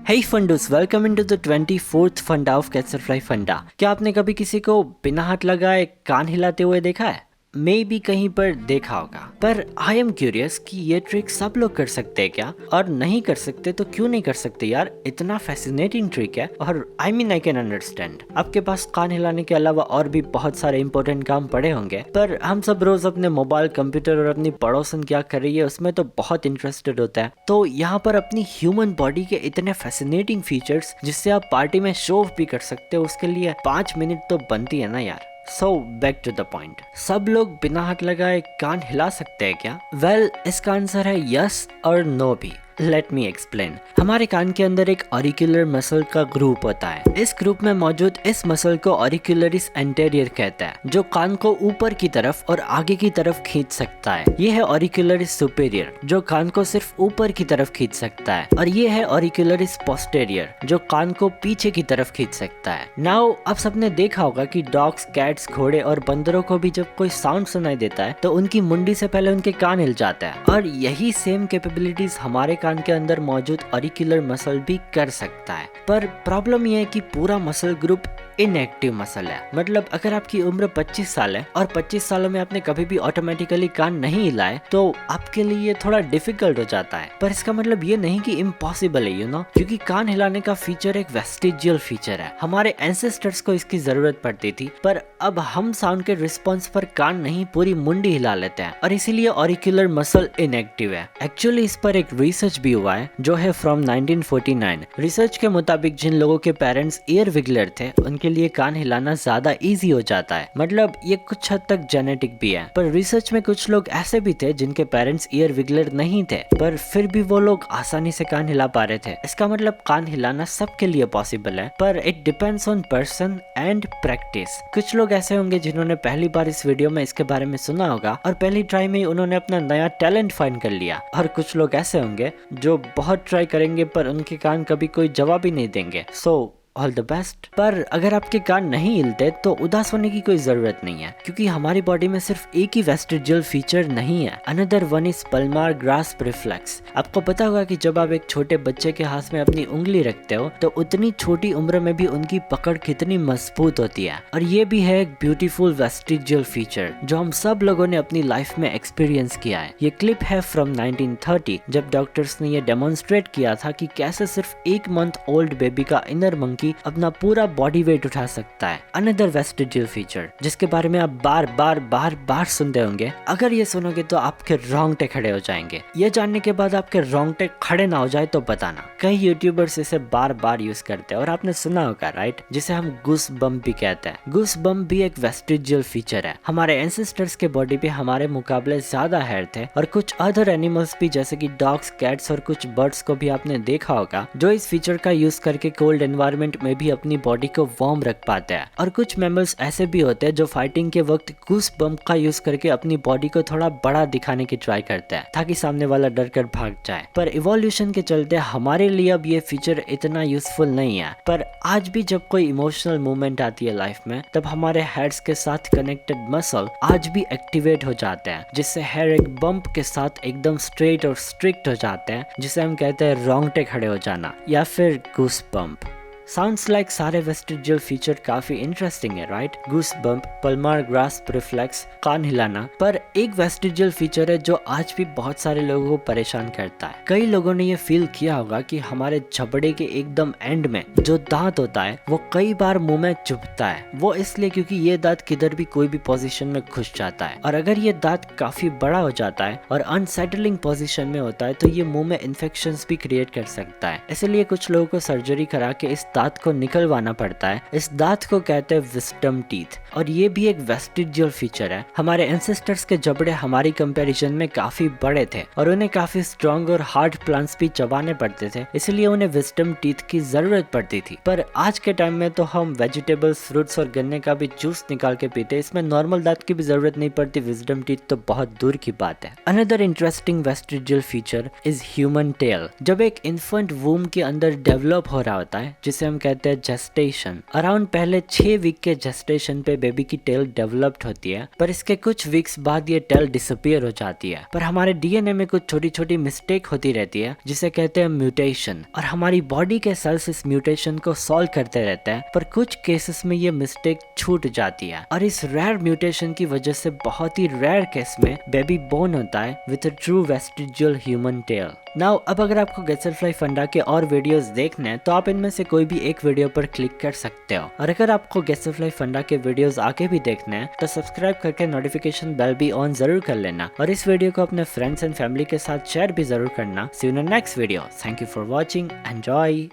Hey Fundus, welcome into the 24th फंडा of कैचरफ्लाई फंडा। क्या आपने कभी किसी को बिना हाथ लगाए कान हिलाते हुए देखा है? मे भी कहीं पर देखा होगा, पर आई एम क्यूरियस कि ये ट्रिक सब लोग कर सकते हैं क्या, और नहीं कर सकते तो क्यों नहीं कर सकते यार। इतना फैसिनेटिंग ट्रिक है और आई कैन अंडरस्टैंड। आपके पास कान हिलाने के अलावा और भी बहुत सारे इंपॉर्टेंट काम पड़े होंगे, पर हम सब रोज अपने मोबाइल, कंप्यूटर और अपनी पड़ोसन क्या कर रही है उसमें तो बहुत इंटरेस्टेड होता है। तो यहाँ पर अपनी ह्यूमन बॉडी के इतने फैसिनेटिंग फीचर्स जिससे आप पार्टी में शो ऑफ भी कर सकते हो, उसके लिए 5 मिनट तो बनती है ना यार। So back to the point, सब लोग बिना हाथ लगाए कान हिला सकते हैं क्या? Well, इसका आंसर है यस और नो भी। Let me explain. हमारे कान के अंदर एक ऑरिक्यूलर मसल का ग्रुप होता है। इस ग्रुप में मौजूद इस मसल को ऑरिक्यूलरिस एंटेरियर कहते हैं, जो कान को ऊपर की तरफ और आगे की तरफ खींच सकता है। ये है ऑरिक्यूलरिस सुपेरियर, जो कान को सिर्फ ऊपर की तरफ खींच सकता है, और ये है ऑरिक्यूलरिस पोस्टेरियर, जो कान को पीछे की तरफ खींच सकता है। नाउ आप सबने देखा होगा कि डॉग्स, कैट्स, घोड़े और बंदरों को भी जब कोई साउंड सुनाई देता है तो उनकी मुंडी से पहले उनके कान हिल जाता है, और यही सेम कैपेबिलिटीज हमारे कान के अंदर मौजूद ऑरिक्यूलर मसल भी कर सकता है। पर प्रॉब्लम यह है कि पूरा मसल ग्रुप इनएक्टिव मसल है। मतलब अगर आपकी उम्र 25 साल है और 25 सालों में आपने कभी भी ऑटोमेटिकली कान नहीं हिलाए तो आपके लिए थोड़ा डिफिकल्ट हो जाता है। पर इसका मतलब ये नहीं कि इम्पॉसिबल है, यू नो, क्योंकि कान हिलाने का फीचर एक वेस्टिजियल फीचर है। हमारे एंसेस्टर्स को इसकी जरूरत पड़ती थी, पर अब हम साउंड के रिस्पॉन्स पर कान नहीं, पूरी मुंडी हिला लेते हैं, और इसीलिए ऑरिक्यूलर मसल इनएक्टिव है। एक्चुअली इस पर एक रिसर्च भी हुआ है जो है फ्रॉम 1949। रिसर्च के मुताबिक जिन लोगों के पेरेंट्स ईयर विगलर थे उनके लिए कान हिलाना ज्यादा इजी हो जाता है। मतलब ये कुछ हद तक जेनेटिक भी है। पर रिसर्च में कुछ लोग ऐसे भी थे जिनके पेरेंट्स ईयर विगलर नहीं थे, पर फिर भी वो लोग आसानी से कान हिला पा रहे थे। इसका मतलब कान हिलाना सबके लिए पॉसिबल है, पर it depends on person and practice. कुछ लोग ऐसे होंगे जिन्होंने पहली बार इस वीडियो में इसके बारे में सुना होगा और पहली ट्राई में उन्होंने अपना नया टैलेंट फाइंड कर लिया, और कुछ लोग ऐसे होंगे जो बहुत ट्राई करेंगे पर उनके कान कभी कोई जवाब ही नहीं देंगे। So all the best. पर अगर आपके कान नहीं हिलते तो उदास होने की कोई जरूरत नहीं है, क्योंकि हमारी बॉडी में सिर्फ एक ही वेस्टिजियल फीचर नहीं है। Another one is palmar grasp reflex. आपको पता होगा कि जब आप एक छोटे बच्चे के हाथ में अपनी उंगली रखते हो तो उतनी छोटी उम्र में भी उनकी पकड़ कितनी मजबूत होती है, और ये भी है एक ब्यूटीफुल वेस्टिजियल फीचर जो हम सब लोगों ने अपनी लाइफ में एक्सपीरियंस किया है। ये क्लिप है फ्रॉम 1930, जब डॉक्टर्स ने ये डेमोन्स्ट्रेट किया था कि कैसे सिर्फ 1 मंथ ओल्ड बेबी का इनर मंकी अपना पूरा बॉडी वेट उठा सकता है। अनदर वेस्टिजियल फीचर जिसके बारे में आप बार बार सुनते होंगे। अगर ये सुनोगे तो आपके रोंगटे खड़े हो जाएंगे। ये जानने के बाद आपके रोंगटे खड़े ना हो जाए तो बताना। कई यूट्यूबर्स इसे बार यूज करते हैं और आपने सुना होगा, राइट, जिसे हम गूस बम्प भी कहते हैं। गूस बम्प भी एक वेस्टिजियल फीचर है। हमारे एंसेस्टर्स के बॉडी पे हमारे मुकाबले ज्यादा हेयर थे, और कुछ अदर एनिमल्स भी जैसे कि डॉग्स, कैट्स और कुछ बर्ड्स को भी आपने देखा होगा जो इस फीचर का यूज करके कोल्ड एनवायरनमेंट में भी अपनी बॉडी को वार्म रख पाते हैं। और कुछ मेमल्स ऐसे भी होते हैं जो फाइटिंग के वक्त गूस बम्प का यूज करके अपनी बॉडी को थोड़ा बड़ा दिखाने की ट्राई करते हैं ताकि सामने वाला डर कर भाग जाए। पर इवोल्यूशन के चलते हमारे लिए अब ये फीचर इतना यूजफुल नहीं है। पर आज भी जब कोई इमोशनल मूवमेंट आती है लाइफ में, तब हमारे हेड्स के साथ कनेक्टेड मसल आज भी एक्टिवेट हो जाते हैं, जिससे हेयर एक बम्प के साथ एकदम स्ट्रेट और स्ट्रिक्ट हो जाते हैं, जिसे हम कहते हैं रोंगटे खड़े हो जाना या फिर गूस बम्प। साउंड्स लाइक सारे वेस्टिजियल फीचर काफी इंटरेस्टिंग है, right? Goose bump, palmar grasp reflex, कान हिलाना। पर एक वेस्टिजियल फीचर है जो आज भी बहुत सारे लोगों को परेशान करता है। कई लोगों ने ये फील किया होगा कि हमारे जबड़े के एकदम एंड में जो दांत होता है वो कई बार मुंह में चुभता है। वो इसलिए क्योंकि ये दांत किधर भी कोई भी पोजीशन में घुस जाता है, और अगर ये दांत काफी बड़ा हो जाता है और अनसेटलिंग पोजीशन में होता है तो ये मुंह में इन्फेक्शंस भी क्रिएट कर सकता है। इसलिए कुछ लोगों को सर्जरी करा के इस दांत को निकलवाना पड़ता है। इस दांत को कहते हैं विस्डम टीथ, और ये भी एक वेस्टिजियल फीचर है। हमारे एंसेस्टर्स के जबड़े हमारी कंपैरिजन में काफी बड़े थे और उन्हें काफी स्ट्रॉन्ग और हार्ड प्लांट्स भी चबाने पड़ते थे, इसलिए उन्हें विस्डम टीथ की जरूरत पड़ती थी। पर आज के टाइम में तो हम वेजिटेबल्स, फ्रूट्स और गन्ने का भी जूस निकाल के पीते, इसमें नॉर्मल दांत की भी जरूरत नहीं पड़ती। विस्डम टीथ तो बहुत दूर की बात है। Another interesting vestigial feature is human tail. जब एक इन्फेंट वूम के अंदर डेवलप हो रहा होता है, जिसे जिसे हम कहते हैं जेस्टेशन। अराउंड पहले 6 वीक के जेस्टेशन पे बेबी की टेल डेवलप्ड होती है, पर इसके कुछ वीक्स बाद ये टेल डिसअपियर हो जाती है। पर हमारे डीएनए में कुछ छोटी छोटी मिस्टेक होती रहती है जिसे कहते हैं म्यूटेशन, और हमारी बॉडी के सेल्स इस म्यूटेशन को सॉल्व करते रहते हैं, पर कुछ केसेस में ये मिस्टेक छूट जाती है। और इस रेयर म्यूटेशन की वजह से बहुत ही रेयर केस में बेबी बोर्न होता है with a true vestigial human tail. Now अब अगर आपको गेटरफ्लाई फंडा के और वीडियोस देखने हैं तो आप इनमें से कोई भी एक वीडियो पर क्लिक कर सकते हो, और अगर आपको गेटरफ्लाई फंडा के वीडियोस आगे भी देखने हैं तो सब्सक्राइब करके नोटिफिकेशन बेल भी ऑन जरूर कर लेना, और इस वीडियो को अपने फ्रेंड्स एंड फैमिली के साथ शेयर भी जरूर करना। See you in next video. Thank you for watching, enjoy.